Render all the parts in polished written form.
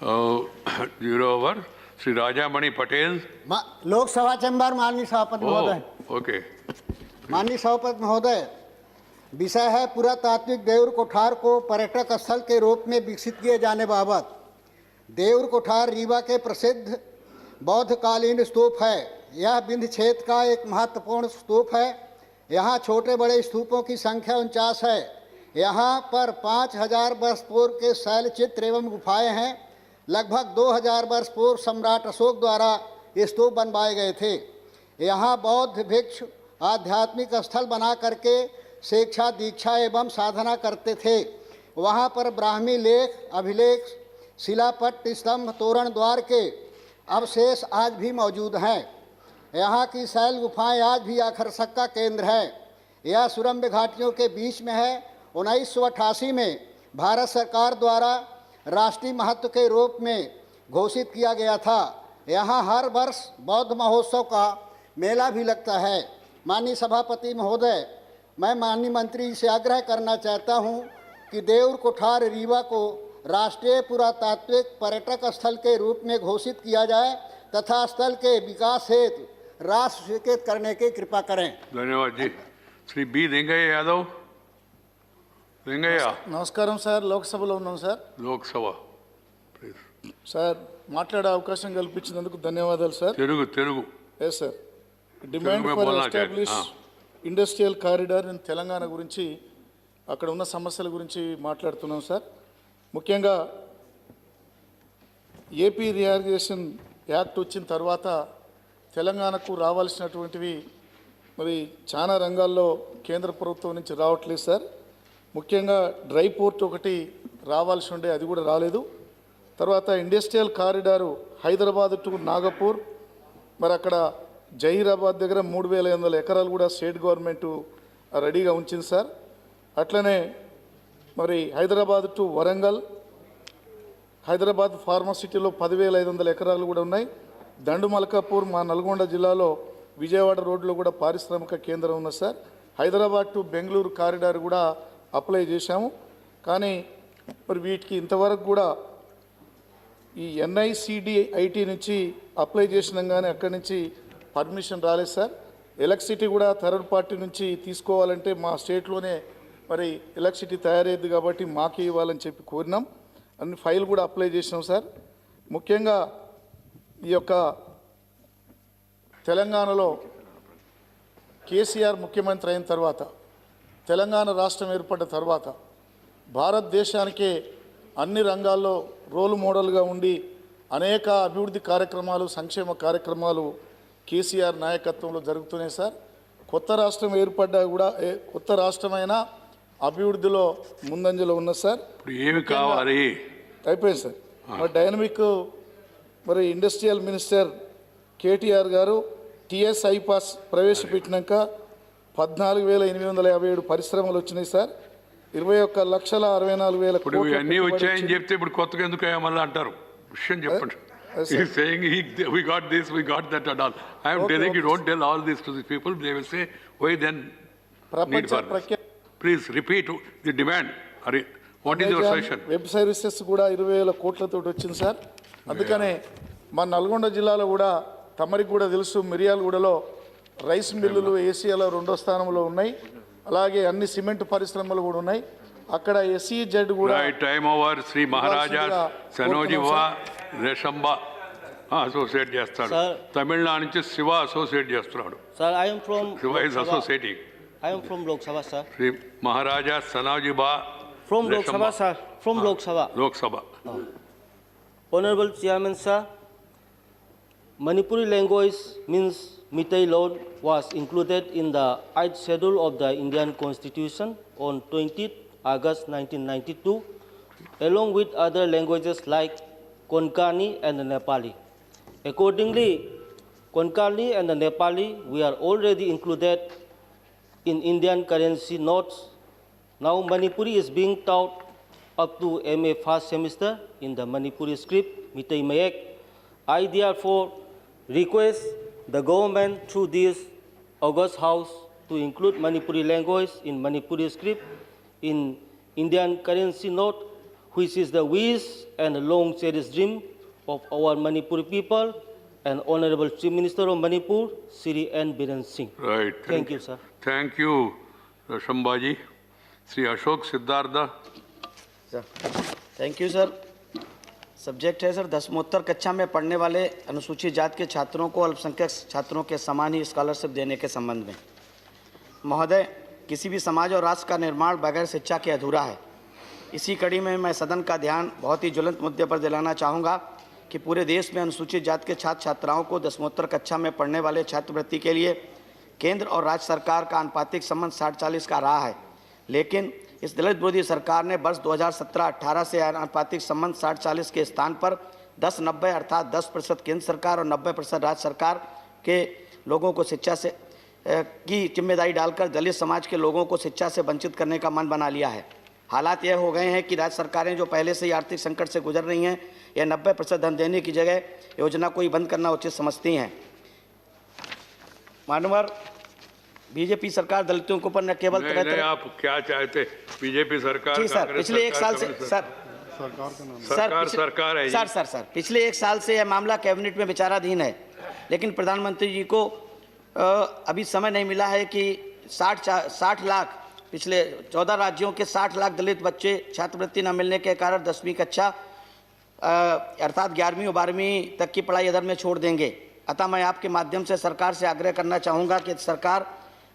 Zero over Shri Rajamani Patel Lok Sabha chamber. माननीय सभापति महोदय, ओके। माननीय सभापति महोदय, विषय है पुरातात्विक देऊर कोठार को पर्यटक स्थल के रूप में विकसित किए जाने बाबत। देऊर कोठार रीवा के प्रसिद्ध बौद्धकालीन स्तूप है। यह विंध्य क्षेत्र का एक महत्वपूर्ण स्तूप है। यहाँ छोटे बड़े स्तूपों की संख्या 49 है। यहाँ पर 5000 वर्ष पूर्व के शैल चित्र एवं गुफाएं हैं। लगभग 2000 वर्ष पूर्व सम्राट अशोक द्वारा ये स्तूप बनवाए गए थे। यहाँ बौद्ध भिक्षु आध्यात्मिक स्थल बना करके शिक्षा दीक्षा एवं साधना करते थे। वहाँ पर ब्राह्मी लेख, अभिलेख, शिलापट्ट, स्तंभ, तोरण द्वार के अवशेष आज भी मौजूद हैं। यहाँ की शैल गुफाएं आज भी आकर्षक का केंद्र है। यह सुरम्य घाटियों के बीच में है। 1988 में भारत सरकार द्वारा राष्ट्रीय महत्व के रूप में घोषित किया गया था। यहाँ हर वर्ष बौद्ध महोत्सव का मेला भी लगता है। माननीय सभापति महोदय, मैं माननीय मंत्री से आग्रह करना चाहता हूँ कि देऊर कोठार रीवा को राष्ट्रीय पुरातात्विक पर्यटक स्थल के रूप में घोषित किया जाए तथा स्थल के विकास हेतु राष्ट्र स्वीकृत करने की कृपा करें। धन्यवाद जी। श्री बी लिंगయ్య यादव। लिंगయ్య, నమస్కారం సార్, లోక్సభలో ఉన్నాం సార్. లోక్సభ ప్లీజ్ సార్, మాట్లాడే అవకాశం కల్పించినందుకు ధన్యవాదాలు sir. Telugu yes sir. Demand for establish industrial corridor in Telangana గురించి, అక్కడ ఉన్న సమస్యల గురించి మాట్లాడుతున్నాం సార్. ముఖ్యంగా ఏపీ రీఆర్గనైజేషన్ యాక్ట్ వచ్చిన తర్వాత తెలంగాణకు రావాల్సినటువంటివి మరి చాలా రంగాల్లో కేంద్ర ప్రభుత్వం నుంచి రావట్లేదు సార్. ముఖ్యంగా డ్రై పోర్ట్ ఒకటి రావాల్సి ఉండే, అది కూడా రాలేదు. తర్వాత industrial corridor Hyderabad to Nagpur, మరి అక్కడ జహీరాబాద్ దగ్గర 3500 ఎకరాలు కూడా స్టేట్ గవర్నమెంటు రెడీగా ఉంచింది సార్. అట్లనే మరి హైదరాబాద్ టు వరంగల్, హైదరాబాద్ ఫార్మసిటీలో 10,500 ఎకరాలు కూడా ఉన్నాయి. దండుమల్కాపూర్ మా నల్గొండ జిల్లాలో విజయవాడ రోడ్లో కూడా పారిశ్రామిక కేంద్రం ఉంది sir. Hyderabad to Bengaluru corridor కూడా అప్లై చేశాము. కానీ మరి వీటికి ఇంతవరకు కూడా ఈ NICDIT నుంచి అప్లై చేసినాం, కానీ అక్కడి నుంచి పర్మిషన్ రాలేదు సార్. ఎలక్ట్రిసిటీ కూడా థర్డ్ పార్టీ నుంచి తీసుకోవాలంటే మా స్టేట్లోనే మరి ఎలక్ట్రిసిటీ తయారయ్యేది కాబట్టి మాకే ఇవ్వాలని చెప్పి కోరినాం. అన్ని ఫైల్ కూడా అప్లై చేసినాం సార్. ముఖ్యంగా ఈ యొక్క తెలంగాణలో కేసీఆర్ ముఖ్యమంత్రి అయిన తర్వాత, తెలంగాణ రాష్ట్రం ఏర్పడ్డ తర్వాత భారతదేశానికే అన్ని రంగాల్లో రోల్ మోడల్గా ఉండి అనేక అభివృద్ధి కార్యక్రమాలు, సంక్షేమ కార్యక్రమాలు కేసీఆర్ నాయకత్వంలో జరుగుతున్నాయి సార్. కొత్త రాష్ట్రం ఏర్పడ్డా కూడా కొత్త రాష్ట్రమైనా అభివృద్ధిలో ముందంజలో ఉన్నది సార్. ఏమి కావాలి అయిపోయింది సార్. మరి డైనమిక్ మరి ఇండస్ట్రియల్ మినిస్టర్ కేటీఆర్ గారు TS ఐపాస్ ప్రవేశపెట్టినాక 14,857 పరిశ్రమలు వచ్చినాయి సార్. 21,64,000 కోట్లు అన్నీ వచ్చాయని చెప్తే ఇప్పుడు కొత్తగా ఎందుకు మళ్ళీ అంటారు? విషయం చెప్పండి. He's saying we got this, we got that and all. I am telling you, don't tell all this to the people. They will say, why then need for this? Please repeat the demand. What is your suggestion? Web services కూడా 20,000 కోట్లతో వచ్చింది sir. అందుకనే మా నల్గొండ జిల్లాలో కూడా, తమరికి కూడా తెలుసు, మిర్యాలగూడలో రైస్ మిల్లులు ఏసియాలో 2వ స్థానంలో ఉన్నాయి. అలాగే అన్ని సిమెంట్ పరిశ్రమలు కూడా ఉన్నాయి. అక్కడ SEZ కూడా టైమ్ ఓవర్. శ్రీ మహారాజా సనోజివా రేషంబా అసోసియేట్ చేస్తాడు. తమిళనాడు నుంచి శివ అసోసియేట్ చేస్తున్నాడు. Sir, I am from Shiva is associating. I am from Lok Sabha, sir. Sri Maharaja Sanajiba. From Lok Sabha, sir. From Lok Sabha. Lok Sabha. Honorable Chairman, sir, Manipuri language means Meitei law was included in the 8th schedule of the Indian Constitution on 20th August 1992, along with other languages like Konkani and the Nepali. Accordingly, Konkani and the Nepali, we are already included in Indian currency notes. Now Manipuri is being taught up to MA first semester in the Manipuri script, Meitei Mayek. I therefore request the government through this August House to include Manipuri language in Manipuri script in Indian currency note which is the wish and long cherished dream of our Manipuri people and Honorable Chief Minister of Manipur, Shri N. Biren Singh. Right. Thank you, sir. Thank you, Shambhaji. Sri Ashok Siddhartha. Sir thank you sir. Subject है sir दसमोत्तर कक्षा में पढ़ने वाले अनुसूचित जाति के छात्रों को अल्पसंख्यक छात्रों के समान ही स्कॉलरशिप देने के संबंध में। महोदय, किसी भी समाज और राष्ट्र का निर्माण बगैर शिक्षा के अधूरा है। इसी कड़ी में मैं सदन का ध्यान बहुत ही ज्वलंत मुद्दे पर दिलाना चाहूँगा कि पूरे देश में अनुसूचित जाति के छात्र छात्राओं को दसमोत्तर कक्षा में पढ़ने वाले छात्रवृत्ति के लिए केंद्र और राज्य सरकार का अनुपातिक संबंध 60-40 का रहा है, लेकिन इस दलित विरोधी सरकार ने वर्ष 2017-18 से अनुपातिक संबंध 60-40 के स्थान पर 10-90 अर्थात 10% केंद्र सरकार और 90% राज्य सरकार के लोगों को शिक्षा से की जिम्मेदारी डालकर दलित समाज के लोगों को शिक्षा से वंचित करने का मन बना लिया है। हालात यह हो गए हैं कि राज्य सरकारें जो पहले से ही आर्थिक संकट से गुजर रही हैं, यह 90% धन देने की जगह योजना को ही बंद करना उचित समझती हैं। मानवर बीजेपी सरकार दलितों के ऊपर न केवल नहीं, आप क्या चाहते? बीजेपी सरकार, जी सर, पिछले एक साल से सरकार है सर पिछले एक साल से यह मामला कैबिनेट में विचाराधीन है, लेकिन प्रधानमंत्री जी को अभी समय नहीं मिला है कि 60 लाख पिछले 14 राज्यों के 60 लाख दलित बच्चे छात्रवृत्ति न मिलने के कारण 10वीं कक्षा अर्थात 11वीं और 12वीं तक की पढ़ाई अधर में छोड़ देंगे। अतः मैं आपके माध्यम से सरकार से आग्रह करना चाहूँगा कि सरकार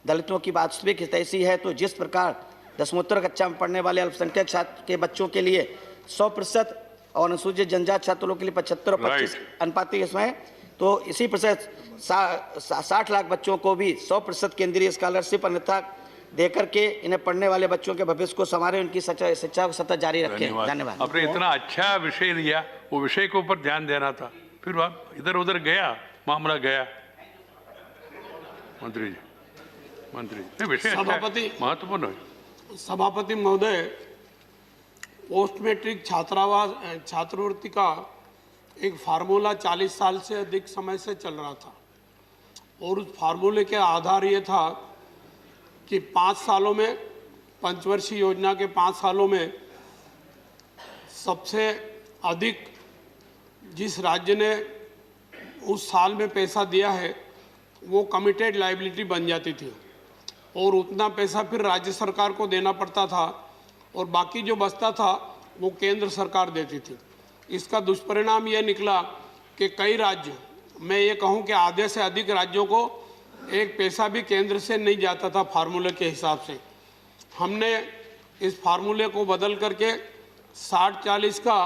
दलितों की वास्तविक हितैषी है तो जिस प्रकार दसमोत्तर कक्षा में पढ़ने वाले अल्पसंख्यक छात्र के बच्चों के लिए 100% और अनुसूचित जनजाति छात्रों के लिए 75 और 25 अनुपातिक इसमें, तो इसी प्रकार 60 लाख बच्चों को भी 100% केंद्रीय स्कॉलरशिप अन्यथा देकर के इन्हें पढ़ने वाले बच्चों के भविष्य को संवारे, उनकी शिक्षा को सतत जारी रखें। धन्यवाद। आपने इतना अच्छा विषय लिया, वो विषय के ऊपर ध्यान देना था, फिर इधर उधर गया, मामला गया। मंत्री जी विषय सभापति महत्वपूर्ण है। सभापति महोदय, पोस्ट मैट्रिक छात्रवृत्ति का एक फार्मूला 40 साल से अधिक समय से चल रहा था और उस फार्मूले के आधार ये था कि 5 सालों में, पंचवर्षीय योजना के 5 सालों में सबसे अधिक जिस राज्य ने उस साल में पैसा दिया है वो कमिटेड लायबिलिटी बन जाती थी और उतना पैसा फिर राज्य सरकार को देना पड़ता था और बाकी जो बचता था वो केंद्र सरकार देती थी। इसका दुष्परिणाम ये निकला कि कई राज्य, मैं ये कहूँ कि आधे से अधिक राज्यों को एक पैसा भी केंद्र से नहीं जाता था फार्मूले के हिसाब से। हमने इस फार्मूले को बदल करके 60-40 का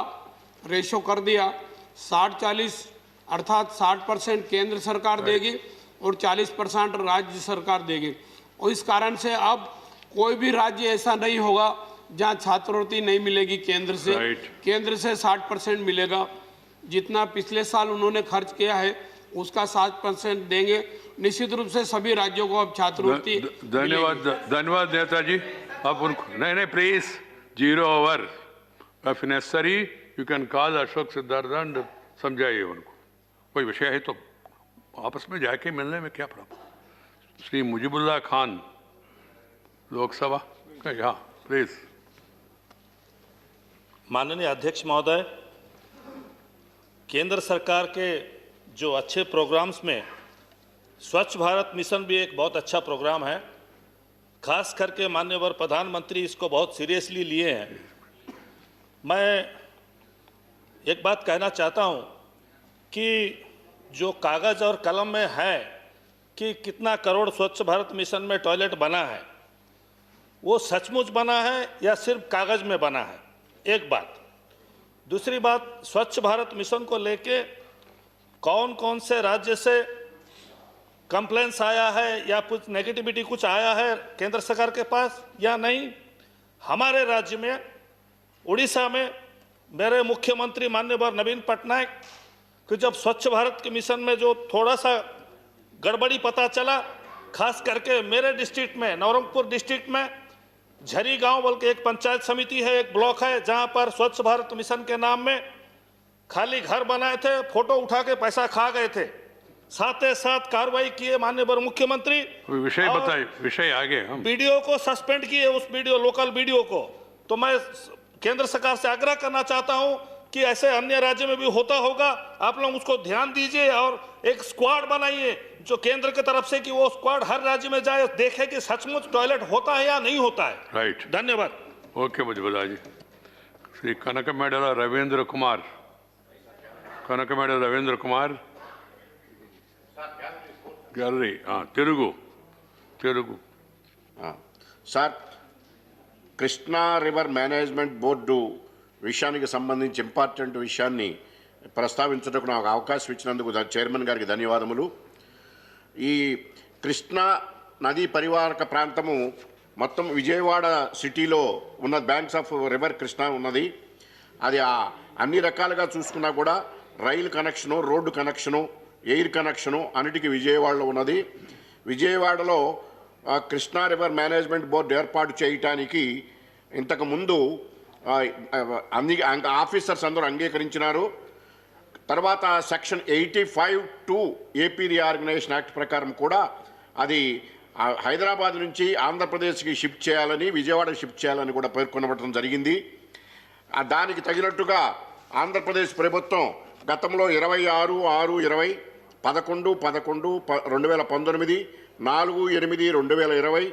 रेशो कर दिया। 60-40 अर्थात 60% केंद्र सरकार देगी और 40% राज्य सरकार देगी और इस कारण से अब कोई भी राज्य ऐसा नहीं होगा जहां छात्रवृत्ति नहीं मिलेगी केंद्र से। केंद्र से 60% मिलेगा। जितना पिछले साल उन्होंने खर्च किया है उसका 60% देंगे। निश्चित रूप से सभी राज्यों को अब छात्रवृत्ति। धन्यवाद नेताजी। अब उनको नहीं please 0 over if necessary you can call Ashok Siddharth and समझाइए उनको। कोई विषय है तो आपस में जाके मिलने में क्या प्रॉब्लम। श्री मुजीबुल्लाह खान लोकसभा का, यहाँ प्लीज। माननीय अध्यक्ष महोदय, केंद्र सरकार के जो अच्छे प्रोग्राम्स में स्वच्छ भारत मिशन भी एक बहुत अच्छा प्रोग्राम है। खास करके माननीय प्रधानमंत्री इसको बहुत सीरियसली लिए हैं। मैं एक बात कहना चाहता हूं कि जो कागज़ और कलम में है कि कितना करोड़ स्वच्छ भारत मिशन में टॉयलेट बना है, वो सचमुच बना है या सिर्फ कागज़ में बना है, एक बात। दूसरी बात, स्वच्छ भारत मिशन को लेके कौन कौन से राज्य से कंप्लेंट्स आया है या कुछ नेगेटिविटी कुछ आया है केंद्र सरकार के पास या नहीं। हमारे राज्य में उड़ीसा में मेरे मुख्यमंत्री माननीय नवीन पटनायक कि जब स्वच्छ भारत के मिशन में जो थोड़ा सा गड़बड़ी पता चला, खास करके मेरे डिस्ट्रिक्ट में, नवरंगपुर डिस्ट्रिक्ट में झरी गांव बोल के एक पंचायत समिति है, एक ब्लॉक है, जहां पर स्वच्छ भारत मिशन के नाम में खाली घर बनाए थे, फोटो उठा के पैसा खा गए थे। साथ ही साथ कार्रवाई किए माननीय मुख्यमंत्री। विषय बताइए, विषय आगे। हम वीडियो को सस्पेंड किए, उस वीडियो लोकल वीडियो को। तो मैं केंद्र सरकार से आग्रह करना चाहता हूं कि ऐसे अन्य राज्य में भी होता होगा, आप लोग उसको ध्यान दीजिए और एक स्क्वाड बनाइए जो केंद्र की तरफ से, कि वो स्क्वाड हर राज्य में जाए, देखे कि सचमुच टॉयलेट होता है या नहीं होता है। राइट, धन्यवाद। Okay Bhujbal ji. Shri Kanakamedala Ravindra Kumar, Kanakamedala Ravindra Kumar, gallery, Telugu Telugu. Sir, Krishna river management board విషయానికి సంబంధించి ఇంపార్టెంట్ విషయాన్ని ప్రస్తావించడానికి నాకు అవకాశం ఇచ్చినందుకు చైర్మన్ గారికి ధన్యవాదములు. ఈ కృష్ణా నదీ పరివాహక ప్రాంతము మొత్తం విజయవాడ సిటీలో ఉన్న బ్యాంక్స్ ఆఫ్ రివర్ కృష్ణా ఉన్నది. అది అన్ని రకాలుగా చూసుకున్నా కూడా రైలు connection, road connection, air connection అన్నిటికీ విజయవాడలో ఉన్నది. విజయవాడలో కృష్ణా రివర్ మేనేజ్మెంట్ బోర్డు ఏర్పాటు చేయటానికి ఇంతకుముందు అన్ని ఆఫీసర్స్ అందరూ అంగీకరించినారు. తర్వాత సెక్షన్ 85(2) ఏపీ రీఆర్గనైజేషన్ యాక్ట్ ప్రకారం కూడా అది హైదరాబాద్ నుంచి ఆంధ్రప్రదేశ్కి షిఫ్ట్ చేయాలని, విజయవాడకి షిఫ్ట్ చేయాలని కూడా పేర్కొనబడటం జరిగింది. దానికి తగినట్టుగా ఆంధ్రప్రదేశ్ ప్రభుత్వం గతంలో 26/6/20, 11/11/2019, 4/8/2020,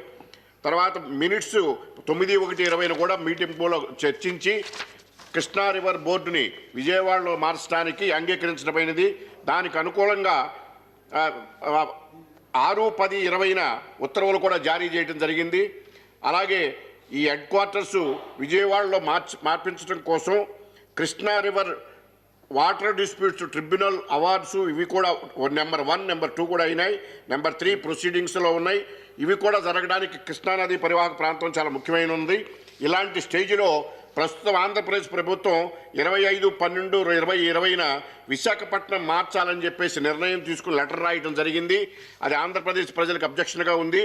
తర్వాత మినిట్స్ 9/1/20 కూడా మీటింగ్లో చర్చించి కృష్ణా రివర్ బోర్డుని విజయవాడలో మార్చడానికి అంగీకరించడమైనది. దానికి అనుకూలంగా 6/10/20న ఉత్తర్వులు కూడా జారీ చేయడం జరిగింది. అలాగే ఈ హెడ్ క్వార్టర్స్ విజయవాడలో మార్పించడం కోసం Krishna river water disputes tribunal awards ఇవి కూడా నెంబర్ 1, నెంబర్ 2 కూడా అయినాయి. నెంబర్ 3 ప్రొసీడింగ్స్లో ఉన్నాయి. ఇవి కూడా జరగడానికి కృష్ణానది పరివాహక ప్రాంతం చాలా ముఖ్యమైన ఉంది. ఇలాంటి స్టేజ్లో ప్రస్తుతం ఆంధ్రప్రదేశ్ ప్రభుత్వం 25/12/2020న విశాఖపట్నం మార్చాలని చెప్పేసి నిర్ణయం తీసుకుని లెటర్ రాయడం జరిగింది. అది ఆంధ్రప్రదేశ్ ప్రజలకు అబ్జెక్షన్గా ఉంది.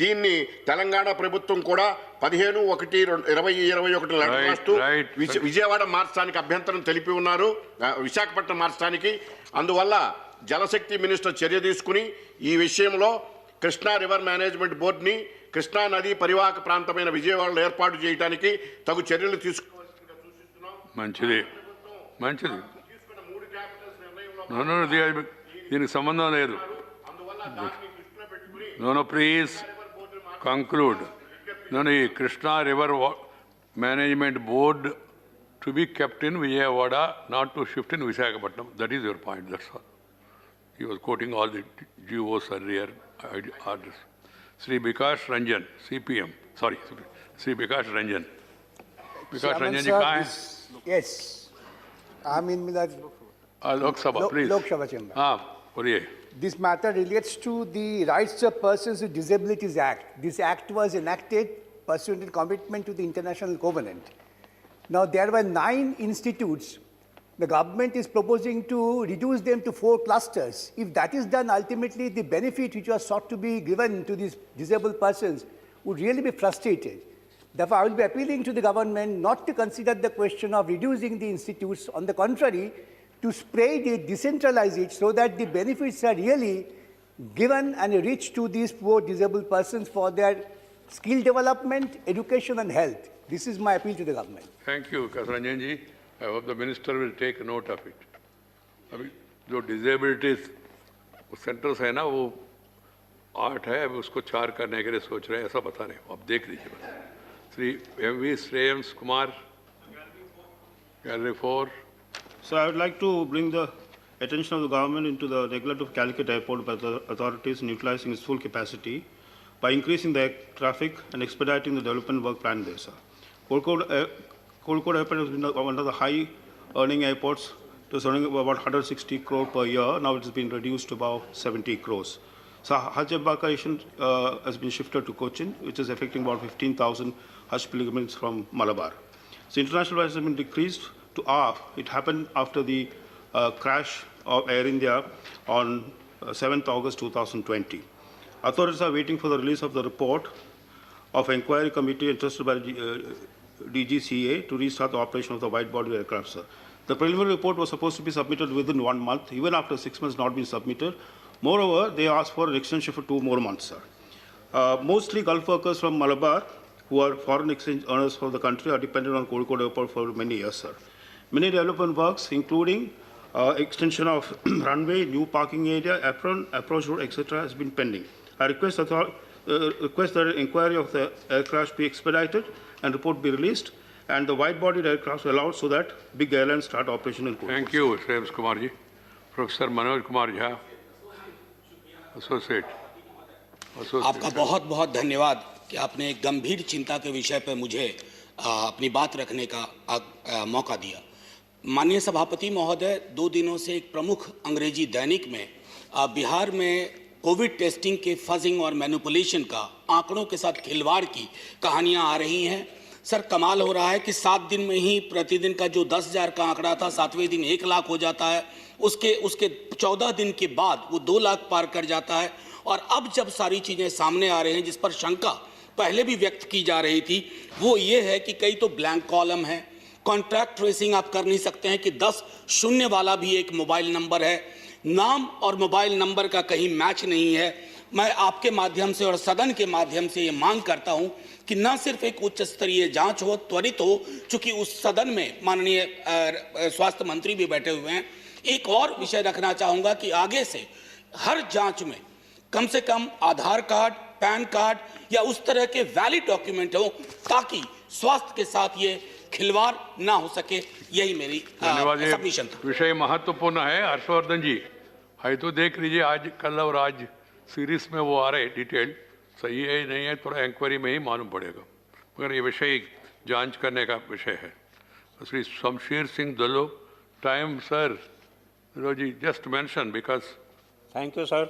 దీన్ని తెలంగాణ ప్రభుత్వం కూడా 15/1/2021 లెటర్ రాస్తూ విజయవాడ మార్చడానికి అభ్యంతరం తెలిపి ఉన్నారు, విశాఖపట్నం మార్చడానికి. అందువల్ల జలశక్తి మినిస్టర్ చర్య తీసుకుని ఈ విషయంలో కృష్ణా రివర్ మేనేజ్మెంట్ బోర్డుని కృష్ణా నదీ పరివాహక ప్రాంతమైన విజయవాడలో ఏర్పాటు చేయడానికి తగు చర్యలు తీసుకోవాల్సిందిగా సూచిస్తున్నాం. మంచిది, మంచిది. దీనికి సంబంధం లేదు. No please conclude. ఈ Krishna river management board to be kept in Vijayawada, not to shift in Visakhapatnam. That is your point. That's all. He was quoting all the GOs earlier orders. Sri Bikash Ranjan, CPM. Sorry, Sri Bikash Ranjan. Bikash Ranjan ji kahan hai? Yes. I'm in the Lok Sabha, please. Lok Sabha chamber. Boliye. This matter relates to the Rights of Persons with Disabilities Act. This act was enacted pursuant to commitment to the International Covenant. Now, there were 9 institutes. The government is proposing to reduce them to 4 clusters. If that is done, ultimately the benefit which was sought to be given to these disabled persons would really be frustrated. Therefore, I will be appealing to the government not to consider the question of reducing the institutes. On the contrary, to spread it, decentralize it, so that the benefits are really given and reached to these poor disabled persons for their skill development, education and health. This is my appeal to the government. Thank you, Ranjan ji. I hope the minister will take note of it. अभी जो disabilities centres है ना, वो 8 है, अभी उसको 4 करने के लिए सोच रहे हैं, ऐसा बता रहे हैं. आप देख लीजिए बस. Shri MV Shreyans Kumar, Gallery 4. So I would like to bring the attention of the government into the neglect of Calicut Airport by the authorities in utilizing its full capacity by increasing the traffic and expediting the development work planned there, sir. Kozhikode Airport has been one of the high-earning airports. It was earning about 160 crore per year. Now it has been reduced to about 70 crores. So Hajj embarkation has been shifted to Cochin, which is affecting about 15,000 Hajj pilgrims from Malabar. So international flights have been decreased to half. It happened after the crash of Air India on 7th August 2020. Authorities are waiting for the release of the report of inquiry committee entrusted by DGCA to restart the operation of the wide-body aircraft, sir. The preliminary report was supposed to be submitted within 1 month, even after 6 months not been submitted. Moreover, they asked for an extension for 2 more months, sir. Mostly Gulf workers from Malabar who are foreign exchange earners for the country are dependent on Kozhikode Airport for many years, sir. Many development works, including extension of runway, new parking area, apron, approach road, etc., has been pending. I request that inquiry of the aircraft be expedited and report be released, and the wide-bodied aircraft allowed so that big airlines start operation in Kozhikode. Thank you, Shreyas Kumar ji. Professor Manoj Kumar Jha, Associate. आपका बहुत बहुत धन्यवाद कि आपने एक गंभीर चिंता के विषय पर मुझे अपनी बात रखने का मौका दिया। माननीय सभापति महोदय, 2 दिनों से एक प्रमुख अंग्रेजी दैनिक में बिहार में कोविड टेस्टिंग के फजिंग और मैनिपुलेशन का, आंकड़ों के साथ खिलवाड़ की कहानियां आ रही हैं। सर, कमाल हो रहा है कि 7 दिन में ही प्रतिदिन का जो 10,000 का आंकड़ा था, 7वें दिन 1 लाख हो जाता है, उसके 14 दिन के बाद वो 2 लाख पार कर जाता है। और अब जब सारी चीज़ें सामने आ रही हैं जिस पर शंका पहले भी व्यक्त की जा रही थी, वो ये है कि कई तो ब्लैंक कॉलम है, कॉन्ट्रैक्ट ट्रेसिंग आप कर नहीं सकते हैं कि 10 शून्य वाला भी एक मोबाइल नंबर है, नाम और मोबाइल नंबर का कहीं मैच नहीं है। मैं आपके माध्यम से और सदन के माध्यम से ये मांग करता हूं कि न सिर्फ एक उच्च स्तरीय जांच हो, त्वरित हो, चूंकि उस सदन में माननीय स्वास्थ्य मंत्री भी बैठे हुए हैं। एक और विषय रखना चाहूँगा कि आगे से हर जांच में कम से कम आधार कार्ड, पैन कार्ड या उस तरह के वैलिड डॉक्यूमेंट हो, ताकि स्वास्थ्य के साथ ये खिलवाड़ ना हो सके। यही मेरी सबमिशन था। विषय महत्वपूर्ण है। हर्षवर्धन जी, है तो देख लीजिए, आज कल और आज सीरीज में वो आ रहे डिटेल, सही है नहीं है थोड़ा इंक्वायरी में ही मालूम पड़ेगा, मगर ये विषय जांच करने का विषय है। श्री शमशेर सिंह दलो, time sir, Dola ji just mention because. Thank you, sir.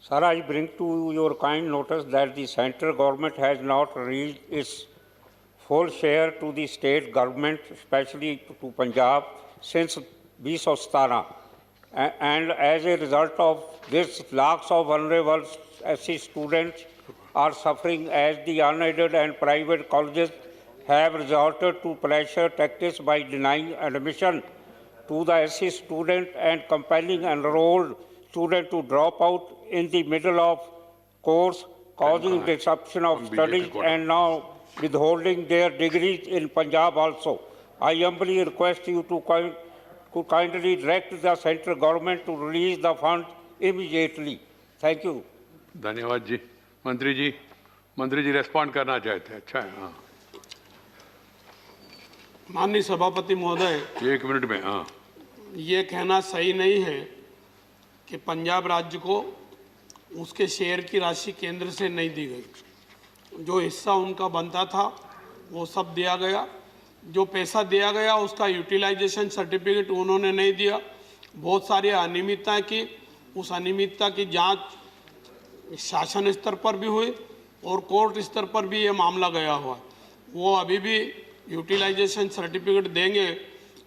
Sir, I bring to your kind notice that the central government has not reached its full share to the state government, especially to Punjab, since 2017. And as a result of this, lakhs of vulnerable SC students are suffering as the unaided and private colleges have resorted to pressure tactics by denying admission to the SC student and compelling enrolled student to drop out in the middle of course, causing disruption of studies and now withholding their degrees in Punjab also. I humbly request you to kindly direct the central government to release the funds immediately. Thank you. धन्यवाद जी। मंत्री जी respond करना चाहते हैं। अच्छा है, हाँ। माननीय सभापति महोदय, 1 मिनट में। हाँ, ये कहना सही नहीं है कि पंजाब राज्य को उसके शेयर की राशि केंद्र से नहीं दी गई। जो हिस्सा उनका बनता था वो सब दिया गया। जो पैसा दिया गया उसका यूटिलाइजेशन सर्टिफिकेट उन्होंने नहीं दिया। बहुत सारी अनियमितताएं की। उस अनियमितता की जांच शासन स्तर पर भी हुई और कोर्ट स्तर पर भी ये मामला गया हुआ। वो अभी भी यूटिलाइजेशन सर्टिफिकेट देंगे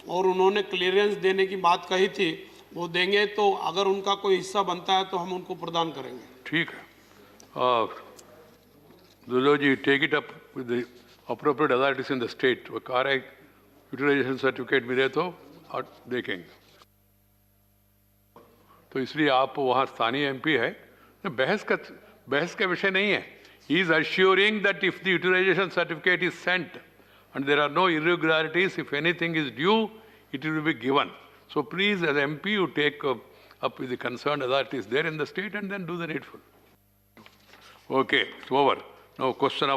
और उन्होंने क्लियरेंस देने की बात कही थी, वो देंगे। तो अगर उनका कोई हिस्सा बनता है तो हम उनको प्रदान करेंगे। ठीक है। Dola ji, take it up with the appropriate authorities in the state. वो कह रहे यूटिलाइजेशन सर्टिफिकेट मिले तो देखेंगे। तो इसलिए आप वहाँ स्थानीय एमपी है, बहस का विषय नहीं है। He is assuring that if the utilization certificate is sent and there are no irregularities, if anything is due, it will be given. So please, as MP, you take up with the concerned authorities there in the state and then do the needful. Okay, it's over. Now question of